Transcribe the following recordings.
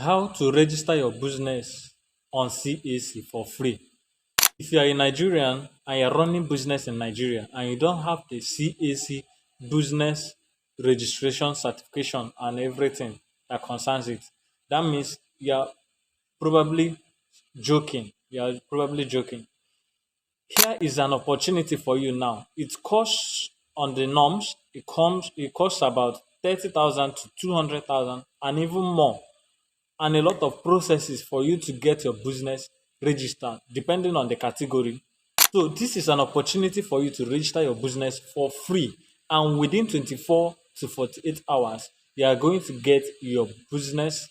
How to register your business on CAC for free. If you are a Nigerian and you're running business in Nigeria and you don't have the CAC business registration certification and everything that concerns it, that means you're probably joking. You're probably joking. Here is an opportunity for you now. It costs on the norms, it costs about 30,000 to 200,000 and even more, and a lot of processes for you to get your business registered depending on the category. So this is an opportunity for you to register your business for free, and within 24 to 48 hours you are going to get your business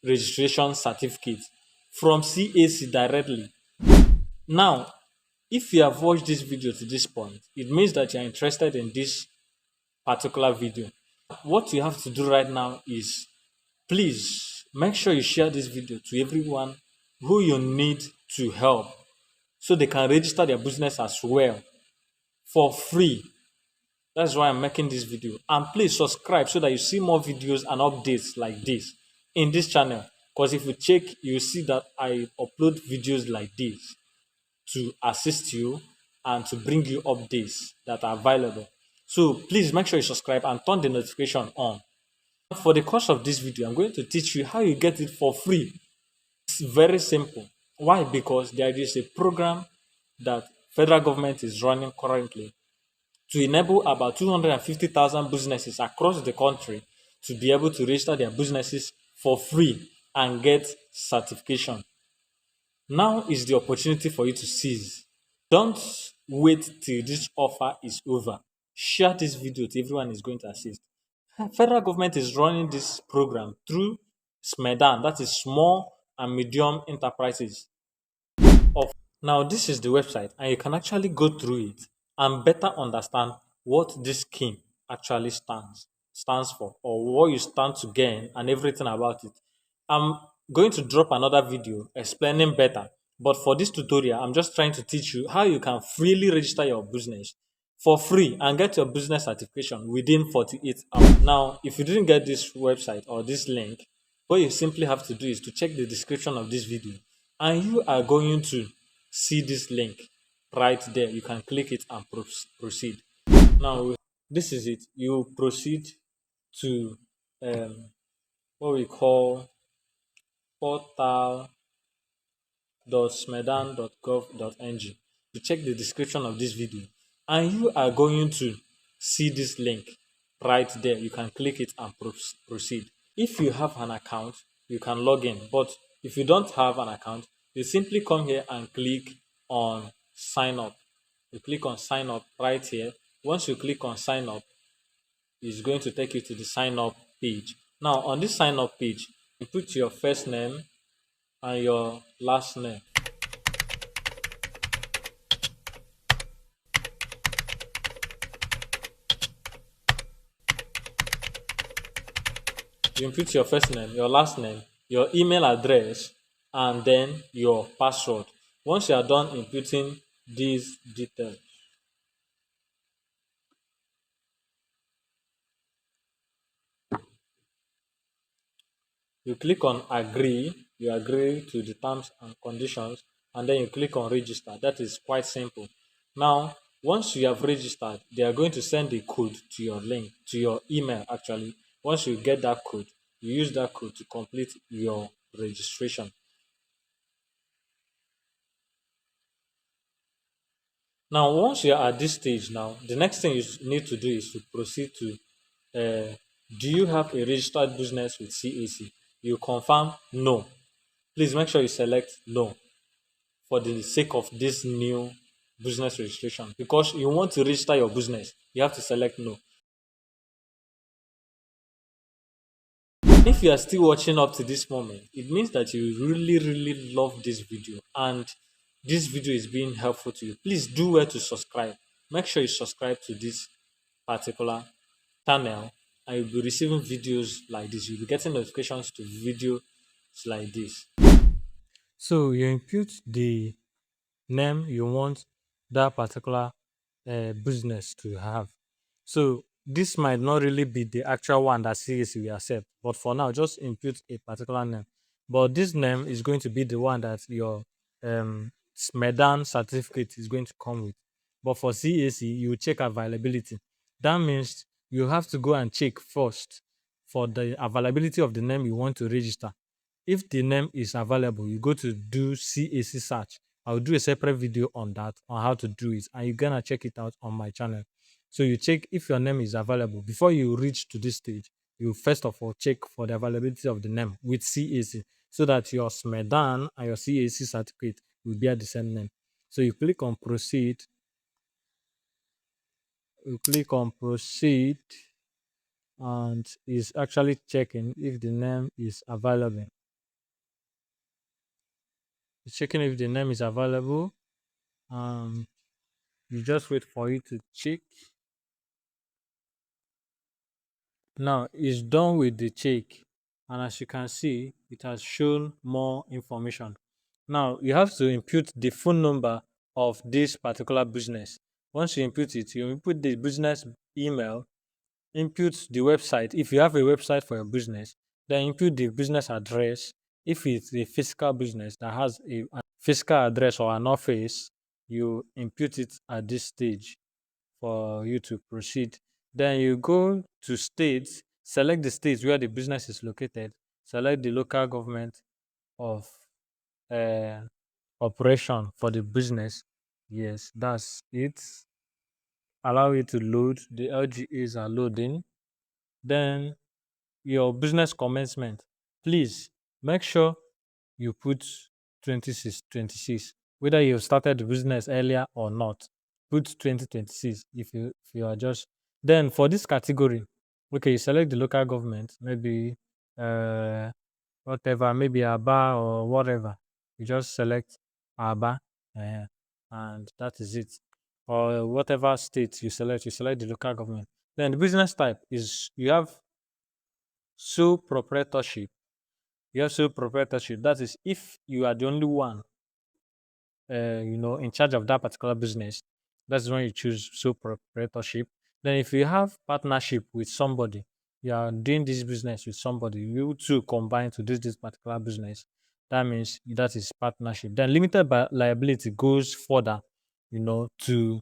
registration certificate from CAC directly. Now, if you have watched this video to this point, it means that you're interested in this particular video. What you have to do right now is, please make sure you share this video to everyone who you need to help so they can register their business as well for free. That's why I'm making this video. And please subscribe so that you see more videos and updates like this in this channel. Because if you check, you see that I upload videos like this to assist you and to bring you updates that are available. So please make sure you subscribe and turn the notification on. For the course of this video, I'm going to teach you how you get it for free. It's very simple. Why? Because there is a program that federal government is running currently to enable about 250,000 businesses across the country to be able to register their businesses for free and get certification. Now is the opportunity for you to seize. Don't wait till this offer is over. Share this video to everyone is going to assist. Federal government is running this program through SMEDAN, that is Small and Medium Enterprises. Now, this is the website, and you can actually go through it and better understand what this scheme actually stands for, or what you stand to gain and everything about it. I'm going to drop another video explaining better, but for this tutorial, I'm just trying to teach you how you can freely register your business for free and get your business certification within 48 hours. Now, if you didn't get this website or this link, what you simply have to do is to check the description of this video, and you are going to see this link right there. You can click it and proceed. Now, this is it. You proceed to what we call portal.smedan.gov.ng to check the description of this video, and you are going to see this link right there. You can click it and proceed. If you have an account, you can log in, but if you don't have an account, you simply come here and click on sign up. You click on sign up right here. Once you click on sign up, it's going to take you to the sign up page. Now, on this sign up page, you put your first name and your last name. You input your first name, your last name, your email address, and then your password. Once you are done inputting these details, you click on agree. You agree to the terms and conditions, and then you click on register. That is quite simple. Now, once you have registered, they are going to send a code to your link, to your email actually. Once you get that code, you use that code to complete your registration. Now, once you are at this stage now, the next thing you need to do is to proceed to, do you have a registered business with CAC? You confirm no. Please make sure you select no for the sake of this new business registration, because you want to register your business. You have to select no. If you are still watching up to this moment, it means that you really love this video and this video is being helpful to you. Please do well to subscribe. Make sure you subscribe to this particular channel, and you'll be receiving videos like this. You'll be getting notifications to videos like this. So you input the name you want that particular business to have. So this might not really be the actual one that CAC will accept, but for now, just input a particular name. But this name is going to be the one that your SMEDAN certificate is going to come with. But for CAC, you check availability. That means you have to go and check first for the availability of the name you want to register. If the name is available, you go to do CAC search. I'll do a separate video on that, on how to do it, and you're gonna check it out on my channel. So you check if your name is available before you reach to this stage. You first of all check for the availability of the name with CAC so that your SMEDAN and your CAC certificate will bear the same name. So you click on proceed. You click on proceed, and it's actually checking if the name is available. It's checking if the name is available. Um, you just wait for it to check. Now it's done with the check, and as you can see, it has shown more information. Now you have to input the phone number of this particular business. Once you input it, you input the business email, input the website. If you have a website for your business, then input the business address. If it's a physical business that has a physical address or an office, you input it at this stage for you to proceed. Then you go to states, select the states where the business is located, select the local government of uh, operation for the business. Yes, that's it. Allow it to load. The LGAs are loading. Then your business commencement. Please make sure you put 26, whether you started the business earlier or not. Put 2026 if you are just then for this category. Okay, you select the local government, maybe uh whatever, maybe Aba or whatever. You just select Aba, and that is it. Or whatever state you select the local government. Then the business type is you have sole proprietorship. You have sole proprietorship. That is if you are the only one in charge of that particular business. That's when you choose sole proprietorship. Then, if you have partnership with somebody, you are doing this business with somebody, you two combine to do this particular business. That means that is partnership. Then, limited liability goes further, to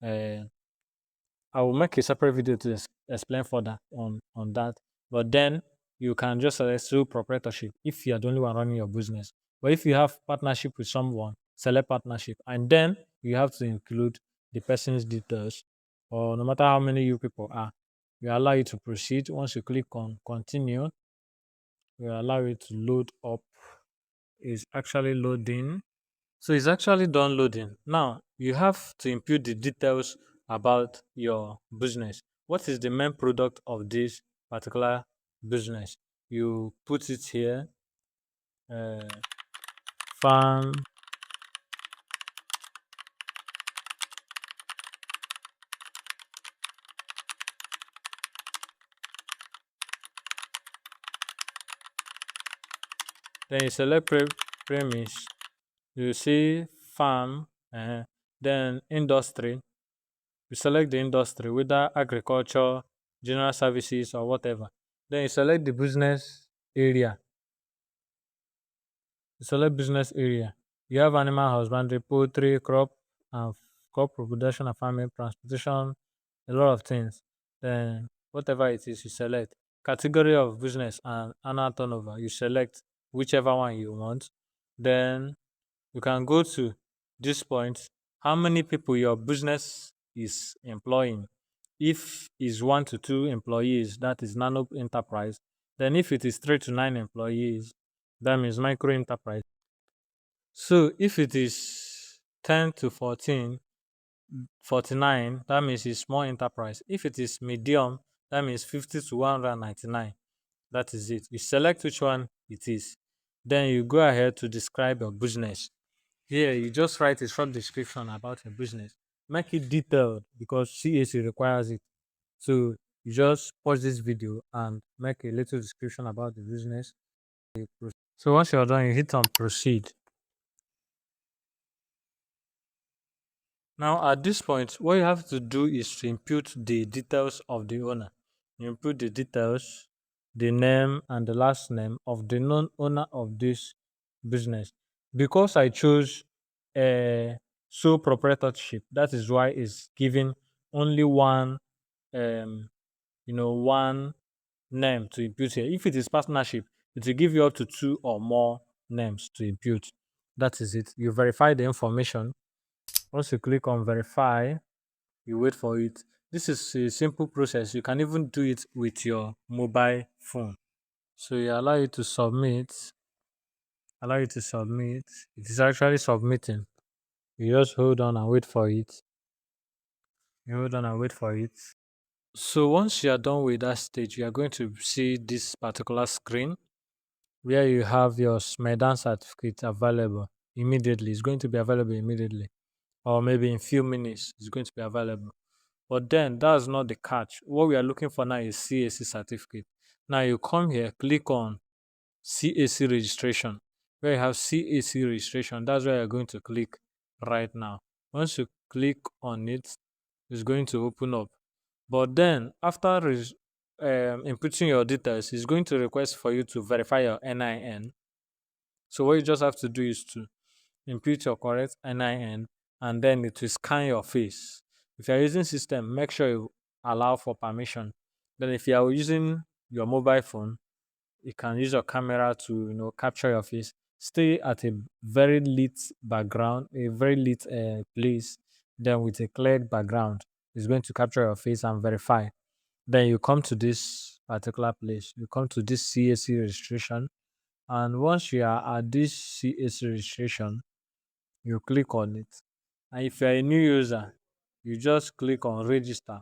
uh, I will make a separate video to explain further on that. But then you can just select sole proprietorship if you are the only one running your business. But if you have partnership with someone, select partnership, and then you have to include the person's details, or no matter how many you people are, we allow you to proceed. Once you click on continue, we allow it to load up. It's actually loading. So it's actually downloading. Now you have to input the details about your business. What is the main product of this particular business? You put it here. Uh, farm. Then you select premise. You see farm. Then industry. You select the industry, whether agriculture, general services, or whatever. Then you select the business area. Select business area. You have animal husbandry, poultry, and crop production and farming, transportation, a lot of things. Then whatever it is, you select. Category of business and annual turnover. You select whichever one you want. Then you can go to this point. How many people your business is employing? If is 1 to 2 employees, that is nano enterprise. Then if it is 3 to 9 employees, that means micro enterprise. So if it is 10 to 14, 49, that means it's small enterprise. If it is medium, that means 50 to 199. That is it. You select which one it is. Then you go ahead to describe your business. Here, you just write a short description about your business. Make it detailed because CAC requires it. So you just pause this video and make a little description about the business. So once you're done, you hit on proceed. Now, at this point, what you have to do is to input the details of the owner. You input the details, the name and the last name of the known owner of this business. Because I chose sole proprietorship, that is why it's giving only one, um, one name to impute here. If it is partnership, it will give you up to two or more names to impute. That is it. You verify the information. Once you click on verify, you wait for it. This is a simple process. You can even do it with your mobile phone. So you allow you to submit, allow you to submit. It is actually submitting. You just hold on and wait for it. You hold on and wait for it. So once you are done with that stage, you are going to see this particular screen where you have your SMEDAN certificate available immediately. It's going to be available immediately, or maybe in few minutes it's going to be available. But then that's not the catch. What we are looking for now is CAC certificate. Now you come here, click on CAC registration. Where you have CAC registration, that's where you're going to click right now. Once you click on it, it's going to open up. But then after inputting your details, it's going to request for you to verify your NIN. So what you just have to do is to input your correct NIN, and then it will scan your face. If you're using system, make sure you allow for permission. Then if you are using your mobile phone, you can use your camera to capture your face. Stay at a very lit background, a very lit place, then with a cleared background. It's going to capture your face and verify. Then you come to this particular place. You come to this CAC registration, and once you are at this CAC registration, you click on it. And if you're a new user, you just click on register.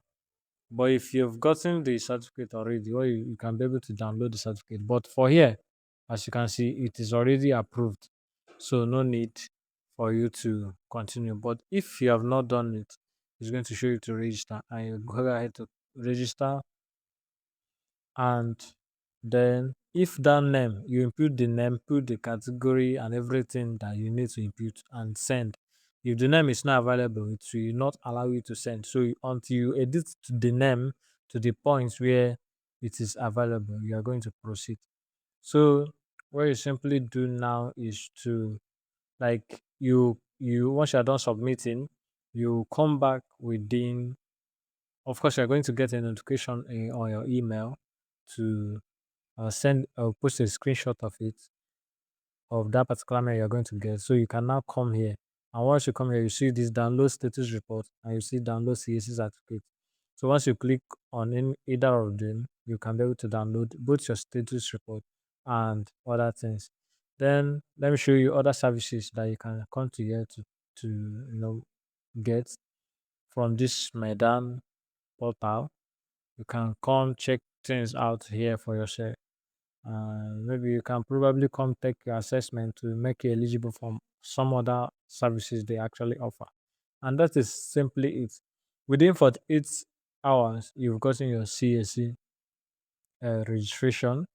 But if you've gotten the certificate already, or you can be able to download the certificate. But for here, as you can see, it is already approved. So no need for you to continue. But if you have not done it, it's going to show you to register, and you go ahead to register. And then if that name, you input the name, put the category and everything that you need to input and send. If the name is not available, it will not allow you to send. So until you edit the name to the point where it is available, you are going to proceed. So what you simply do now is to, like, you once you're done submitting, you come back within, of course you're going to get a notification on your email to send post a screenshot of it, of that particular mail you're going to get. So you can now come here, and once you come here, you see this download status report, and you see download CAC certificate. So once you click on either of them, you can be able to download both your status report and other things. Then let me show you other services that you can come to here to get from this Medan portal. You can come check things out here for yourself. Maybe you can probably come take your assessment to make you eligible for some other services they actually offer. And that is simply it. Within 48 hours, you've gotten your CAC registration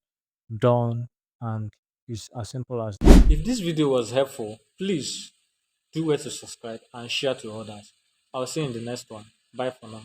done, and it's as simple as that. If this video was helpful, please do where to subscribe and share to others. I'll see you in the next one. Bye for now.